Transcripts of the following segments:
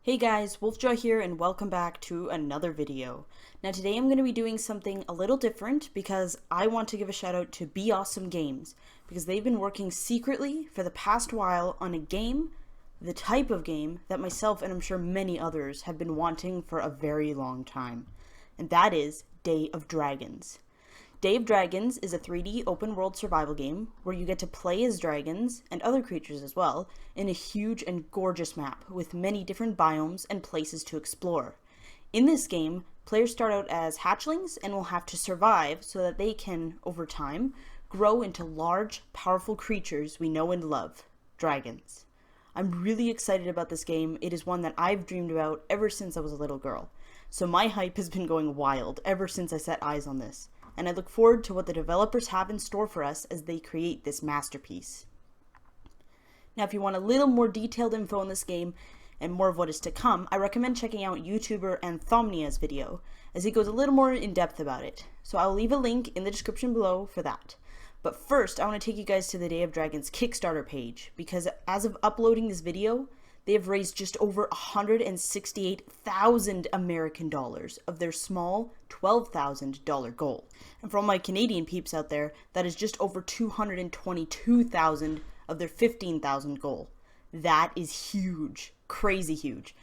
Hey guys, Wolfjaw here and welcome back to another video. Now today I'm going to be doing something a little different because I want to give a shout out to Be Awesome Games because they've been working secretly for the past while on a game, the type of game that myself and I'm sure many others have been wanting for a very long time. And that is Day of Dragons. Day of Dragons is a 3D open world survival game where you get to play as dragons and other creatures as well in a huge and gorgeous map with many different biomes and places to explore. In this game, players start out as hatchlings and will have to survive so that they can, over time, grow into large, powerful creatures we know and love, dragons. I'm really excited about this game. It is one that I've dreamed about ever since I was a little girl. So my hype has been going wild ever since I set eyes on this. And I look forward to what the developers have in store for us as they create this masterpiece. Now, if you want a little more detailed info on this game and more of what is to come, I recommend checking out YouTuber Anthomnia's video, as he goes a little more in depth about it. So I'll leave a link in the description below for that. But first, I want to take you guys to the Day of Dragons Kickstarter page, because as of uploading this video, they have raised just over 168,000 American dollars of their small $12,000 goal. And for all my Canadian peeps out there, that is just over 222,000 of their 15,000 goal. That is huge, crazy huge.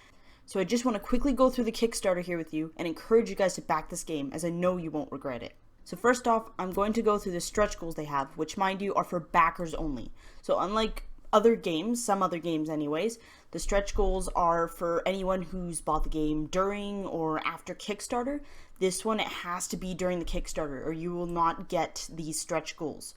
So I just want to quickly go through the Kickstarter here with you and encourage you guys to back this game, as I know you won't regret it. So first off, I'm going to go through the stretch goals they have, which mind you are for backers only. So unlike other games, some other games anyways, the stretch goals are for anyone who's bought the game during or after Kickstarter. This one, it has to be during the Kickstarter or you will not get these stretch goals.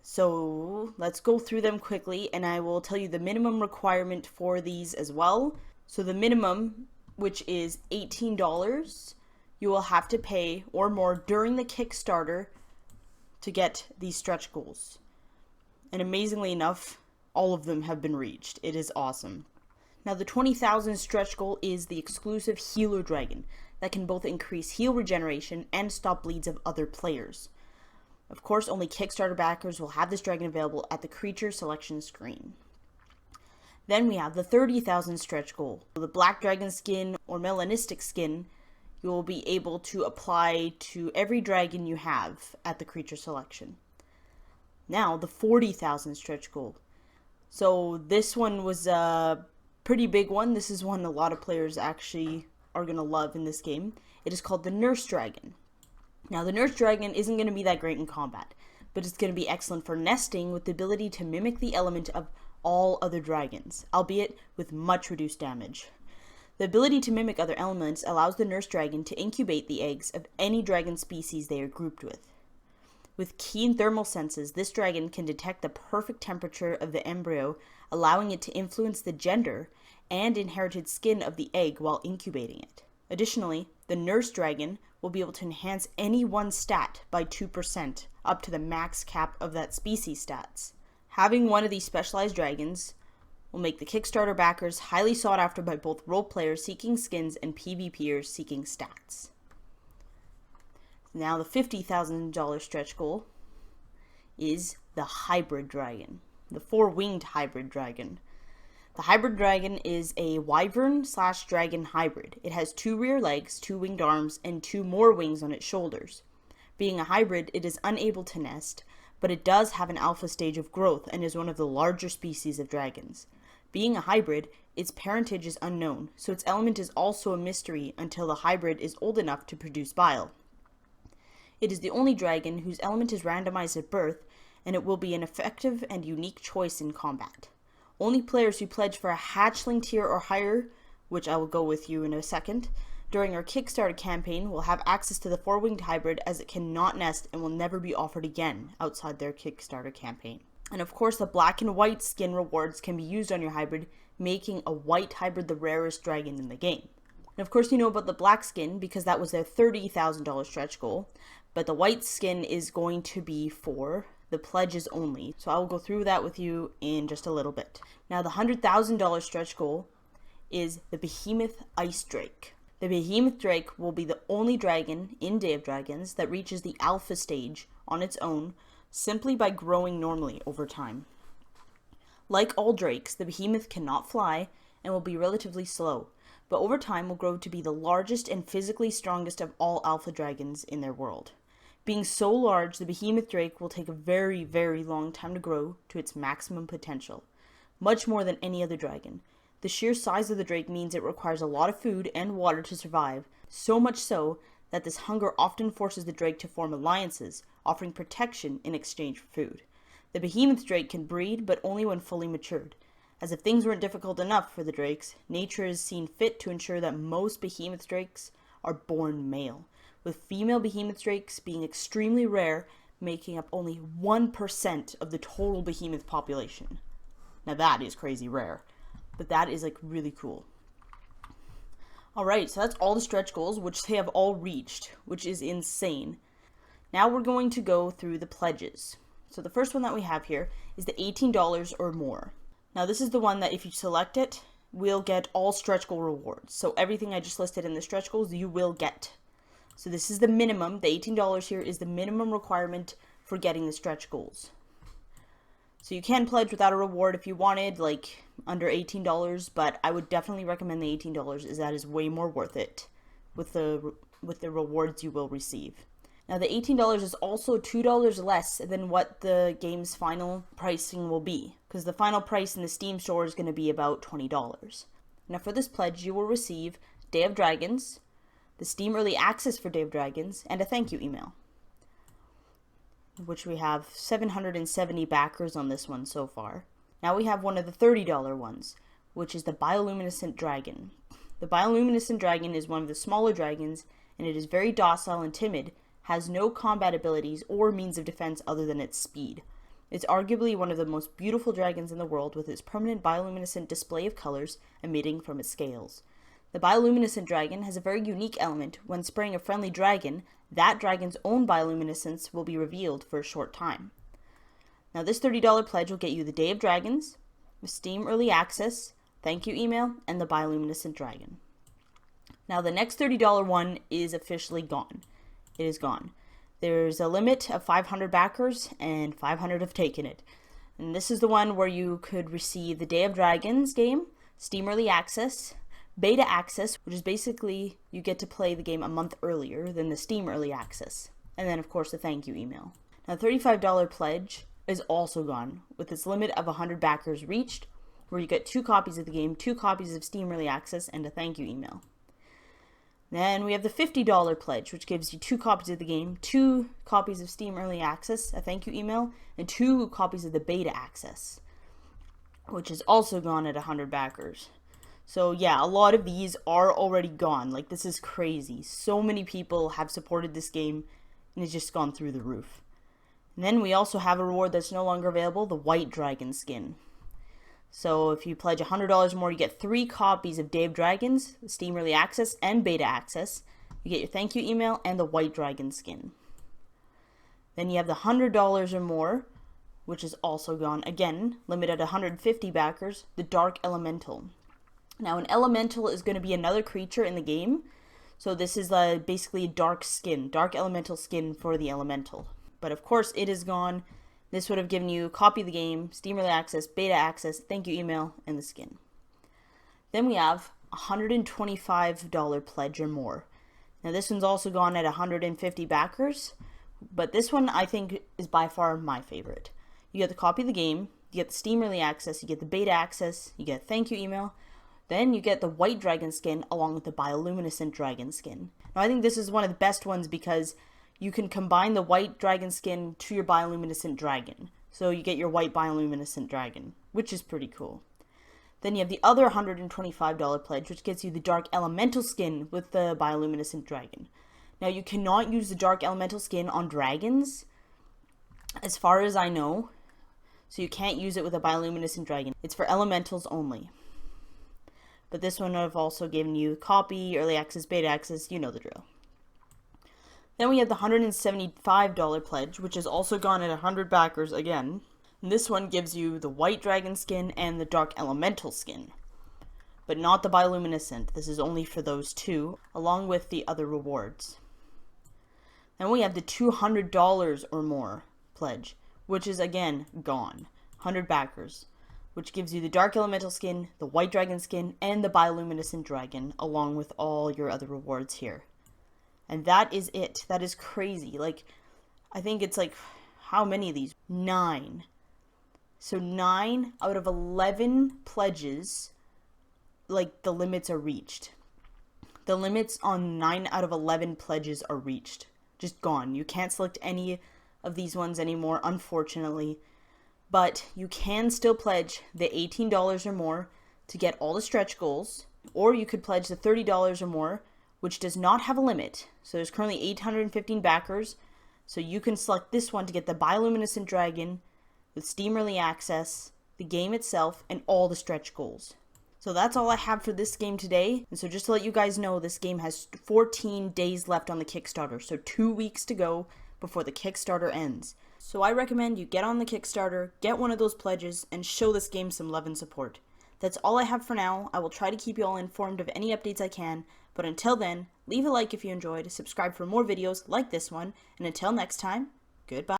So let's go through them quickly and I will tell you the minimum requirement for these as well. So the minimum, which is $18, you will have to pay or more during the Kickstarter to get these stretch goals. And amazingly enough, all of them have been reached. It is awesome. Now the 20,000 stretch goal is the exclusive healer dragon that can both increase heal regeneration and stop bleeds of other players. Of course, only Kickstarter backers will have this dragon available at the creature selection screen. Then we have the 30,000 stretch goal. The black dragon skin or melanistic skin you will be able to apply to every dragon you have at the creature selection. Now the 40,000 stretch goal. So this one was a pretty big one. This is one a lot of players actually are going to love in this game. It is called the Nurse Dragon. Now the Nurse Dragon isn't going to be that great in combat, but it's going to be excellent for nesting with the ability to mimic the element of all other dragons, albeit with much reduced damage. The ability to mimic other elements allows the Nurse Dragon to incubate the eggs of any dragon species they are grouped with. With keen thermal senses, this dragon can detect the perfect temperature of the embryo, allowing it to influence the gender and inherited skin of the egg while incubating it. Additionally, the nurse dragon will be able to enhance any one stat by 2%, up to the max cap of that species stats. Having one of these specialized dragons will make the Kickstarter backers highly sought after by both role players seeking skins and PvPers seeking stats. Now the $50,000 stretch goal is the hybrid dragon, the four-winged hybrid dragon. The hybrid dragon is a wyvern/dragon hybrid. It has 2 rear legs, 2 winged arms, and 2 more wings on its shoulders. Being a hybrid, it is unable to nest, but it does have an alpha stage of growth and is one of the larger species of dragons. Being a hybrid, its parentage is unknown, so its element is also a mystery until the hybrid is old enough to produce bile. It is the only dragon whose element is randomized at birth, and it will be an effective and unique choice in combat. Only players who pledge for a hatchling tier or higher, which I will go with you in a second, during our Kickstarter campaign will have access to the 4-winged hybrid, as it cannot nest and will never be offered again outside their Kickstarter campaign. And of course, the black and white skin rewards can be used on your hybrid, making a white hybrid the rarest dragon in the game. And of course you know about the black skin because that was their $30,000 stretch goal, but the white skin is going to be for the pledges only. So I will go through that with you in just a little bit. Now the $100,000 stretch goal is the Behemoth Ice Drake. The Behemoth Drake will be the only dragon in Day of Dragons that reaches the alpha stage on its own simply by growing normally over time. Like all drakes, the behemoth cannot fly and will be relatively slow, but over time will grow to be the largest and physically strongest of all alpha dragons in their world. Being so large, the Behemoth Drake will take a very, very long time to grow to its maximum potential, much more than any other dragon. The sheer size of the drake means it requires a lot of food and water to survive, so much so that this hunger often forces the drake to form alliances, offering protection in exchange for food. The Behemoth Drake can breed, but only when fully matured. As if things weren't difficult enough for the drakes, nature has seen fit to ensure that most Behemoth Drakes are born male, with female Behemoth Drakes being extremely rare, making up only 1% of the total Behemoth population. Now that is crazy rare, but that is like really cool. Alright, so that's all the stretch goals, which they have all reached, which is insane. Now we're going to go through the pledges. So the first one that we have here is the $18 or more. Now this is the one that if you select it, will get all stretch goal rewards. So everything I just listed in the stretch goals, you will get. So this is the minimum. The $18 here is the minimum requirement for getting the stretch goals. So you can pledge without a reward if you wanted, like under $18, but I would definitely recommend the $18 as that is way more worth it with the rewards you will receive. Now the $18 is also $2 less than what the game's final pricing will be, because the final price in the Steam store is going to be about $20. Now for this pledge, you will receive Day of Dragons, the Steam Early Access for Day of Dragons, and a thank you email, which we have 770 backers on this one so far. Now we have one of the $30 ones, which is the Bioluminescent Dragon. The Bioluminescent Dragon is one of the smaller dragons, and it is very docile and timid, has no combat abilities or means of defense other than its speed. It's arguably one of the most beautiful dragons in the world with its permanent bioluminescent display of colors emitting from its scales. The bioluminescent dragon has a very unique element. When spraying a friendly dragon, that dragon's own bioluminescence will be revealed for a short time. Now this $30 pledge will get you the Day of Dragons, the Steam Early Access, thank you email, and the bioluminescent dragon. Now the next $30 one is officially gone. It is gone. There's a limit of 500 backers, and 500 have taken it. And this is the one where you could receive the Day of Dragons game, Steam Early Access, Beta Access, which is basically you get to play the game a month earlier than the Steam Early Access, and then of course the thank you email. Now the $35 pledge is also gone, with its limit of 100 backers reached, where you get 2 copies of the game, 2 copies of Steam Early Access, and a thank you email. Then we have the $50 pledge, which gives you 2 copies of the game, 2 copies of Steam Early Access, a thank you email, and 2 copies of the Beta Access, which is also gone at 100 backers. So yeah, a lot of these are already gone. Like, this is crazy. So many people have supported this game, and it's just gone through the roof. And then we also have a reward that's no longer available, the White Dragon skin. So if you pledge $100 more, you get 3 copies of Day of Dragons, Steam Early Access, and Beta Access. You get your thank you email and the White Dragon skin. Then you have the $100 or more, which is also gone. Again, limited at 150 backers, the Dark Elemental. Now an Elemental is going to be another creature in the game. So this is basically a dark skin, Dark Elemental skin for the Elemental. But of course it is gone. This would have given you a copy of the game, Steam Early Access, Beta Access, thank you email, and the skin. Then we have a $125 pledge or more. Now this one's also gone at 150 backers, but this one I think is by far my favorite. You get the copy of the game, you get the Steam Early Access, you get the Beta Access, you get a thank you email, then you get the White Dragon skin along with the Bioluminescent Dragon skin. Now I think this is one of the best ones because you can combine the White Dragon skin to your Bioluminescent Dragon. So you get your White Bioluminescent Dragon, which is pretty cool. Then you have the other $125 pledge, which gets you the Dark Elemental skin with the Bioluminescent Dragon. Now you cannot use the Dark Elemental skin on dragons, as far as I know. So you can't use it with a Bioluminescent Dragon. It's for elementals only. But this one I've also given you copy, early access, beta access, you know the drill. Then we have the $175 pledge, which is also gone at 100 backers again. And this one gives you the White Dragon skin and the Dark Elemental skin, but not the Bioluminescent. This is only for those 2, along with the other rewards. Then we have the $200 or more pledge, which is again gone, 100 backers. which gives you the Dark Elemental skin, the White Dragon skin, and the Bioluminescent Dragon, along with all your other rewards here. And that is it. That is crazy. Like, I think it's like, how many of these? 9. So 9 out of 11 pledges, like, the limits are reached. The limits on 9 out of 11 pledges are reached. Just gone. You can't select any of these ones anymore, unfortunately. But you can still pledge the $18 or more to get all the stretch goals, or you could pledge the $30 or more, which does not have a limit. So there's currently 815 backers, so you can select this one to get the Bioluminescent Dragon with Steam Early Access, the game itself, and all the stretch goals. So that's all I have for this game today. And so just to let you guys know, this game has 14 days left on the Kickstarter, so 2 weeks to go before the Kickstarter ends. So I recommend you get on the Kickstarter, get one of those pledges, and show this game some love and support. That's all I have for now. I will try to keep you all informed of any updates I can, but until then, leave a like if you enjoyed, subscribe for more videos like this one, and until next time, goodbye.